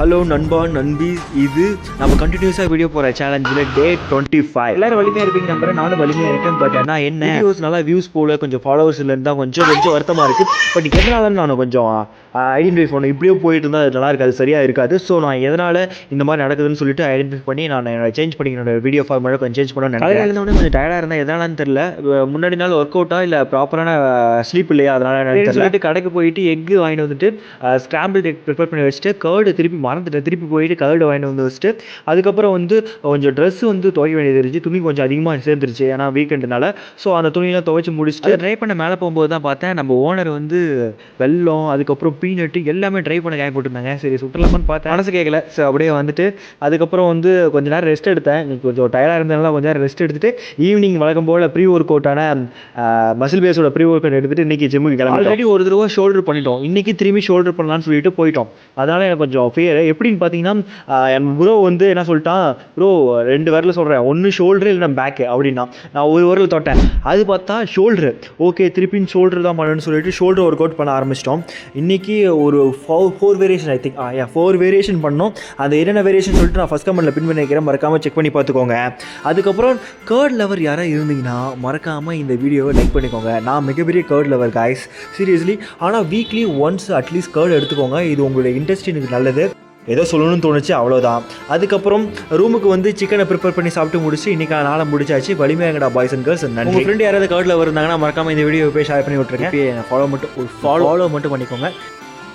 Hello நண்பா நண்பி, இது நம்ம கண்டினியூஸாக வீடியோ போகிற சேலஞ்சில் டே 25. எல்லோரும் வலிமையாக இருப்பீங்க நம்புறேன், நானும் வலிமையாக இருக்கேன். பட் ஆனால் என்ன வீடியோஸ் நல்லா வியூஸ் போல, கொஞ்சம் ஃபாலோவர்ஸ் இல்லைன்னு தான் கொஞ்சம் வருத்தமாக இருக்குது. பட் எதனால நான் கொஞ்சம் ஐடென்டிஃபை பண்ணணும். இப்படியே போயிட்டு இருந்தால் அது நல்லா இருக்காது, சரியாக இருக்காது. ஸோ நான் எதனால் இந்த மாதிரி நடக்குதுன்னு சொல்லிட்டு ஐடென்டிஃபை பண்ணி நான் சேஞ்ச் பண்ணி என்னோட வீடியோ ஃபார்மேட்டை கொஞ்சம் சேஞ்ச் பண்ணணும்னு நினைக்கிறேன். கொஞ்சம் டயர்டாக இருந்தால் எதனாலன்னு தெரியல. முன்னாடி நாள் ஒர்க் அவுட்டாக இல்லை ப்ராப்பரான ஸ்லீப் இல்லையா, அதனால் சொல்லிட்டு கடைக்கு போயிட்டு எக்கு வாங்கிட்டு வந்துட்டு ஸ்கிராம்பிள் எக் ப்ரிப்பேர் பண்ணி வச்சுட்டு கேர்டு திருப்பி மறந்துட்டேன். திருப்பி போயிட்டு கேர்டு வாங்கிட்டு வந்து வச்சுட்டு அதுக்கப்புறம் கொஞ்சம் ட்ரெஸ் துவைக்க வேண்டியது இருந்துச்சு. துணி கொஞ்சம் அதிகமாக சேர்ந்துருச்சு, ஏன்னா வீக்கெண்டுனால. ஸோ அந்த துணியெல்லாம் துவைச்சி முடிச்சுட்டு ட்ரை பண்ண மேலே போகும்போது தான் பார்த்தேன் நம்ம ஓனர் வெல்லம் அதுக்கப்புறம் பீனட்டு எல்லாமே ட்ரை பண்ண காய போட்டுருந்தாங்க. சரி சுற்றலாமான்னு பார்த்தேன், மனசு கேட்கல. ஸோ அப்படியே வந்துட்டு அதுக்கப்புறம் கொஞ்ச நேரம் ரெஸ்ட் எடுத்தேன். கொஞ்சம் டயர்டாக இருந்ததுனால கொஞ்சம் நேரம் ரெஸ்ட் எடுத்துட்டு ஈவினிங் வழக்கம் போல் ப்ரீ ஒர்க் அவுட்டான மசில் பேஸோட ப்ரீ ஒர்க் அவுட் எடுத்துட்டு இன்றைக்கி ஜிம்முக்கு கிளம்பி ஆல்ரெடி ஒரு தடவை ஷோல்டர் பண்ணிட்டோம். இன்றைக்கி திரும்பி ஷோல்டர் பண்ணலான்னு சொல்லிட்டு போயிட்டோம். அதனால் எனக்கு கொஞ்சம் ஃபியர். எப்படின்னு பார்த்தீங்கன்னா என் ப்ரோ என்ன சொல்லிட்டான், ப்ரோ 2 விரல் சொல்கிறேன், ஒன்று ஷோல்டரு இல்லைனா பேக்கு அப்படின்னா. நான் ஒரு விரல் தொட்டேன், அது பார்த்தா ஷோல்டரு. ஓகே திருப்பின்னு ஷோல்டர் தான் பண்ணணும்னு சொல்லிட்டு ஷோல்டர் ஒர்க் அவுட் பண்ண ஆரம்பிச்சிட்டோம். இன்றைக்கி ஒரு 4 வேரியேஷன் ஐ திங்க் 4 வேரியேஷன் பண்ணோம். அந்த என்னென்ன வேரியேஷன் சொல்லிட்டு நான் ஃபஸ்ட் கமெண்ட்டில் பின் பண்ணி வைக்கிறேன், மறக்காமல் செக் பண்ணி பார்த்துக்கோங்க. அதுக்கப்புறம் கேர்ட் லவர் யாராவது இருந்தீங்கன்னா மறக்காமல் இந்த வீடியோவை லைக் பண்ணிக்கோங்க. நான் மிகப்பெரிய கேர்ட் லவர் காய்ஸ், சீரியஸ்லி. ஆனால் வீக்லி ஒன்ஸ் அட்லீஸ்ட் கேர்டு எடுத்துக்கோங்க. இது உங்களுடைய இன்டெஸ்டினுக்கு நல்லது. ஏதோ சொல்லணும்னு தோணுச்சு, அவ்வளோதான். அதுக்கப்புறம் ரூமுக்கு சிக்கனை ப்ரிப்பேர் பண்ணி சாப்பிட்டு முடிச்சு இன்றைக்கான நாளை முடிச்சாச்சு. வலிமையாங்கடா பாய்ஸ் அண்ட் கேர்ள்ஸ். உங்கள் ஃப்ரெண்டு யாராவது கேர்டில் இருந்தாங்கன்னா மறக்காமல் இந்த வீடியோ போய் ஷேர் பண்ணி விட்ருங்க. ஃபாலோ மட்டும் பண்ணிக்கோங்க.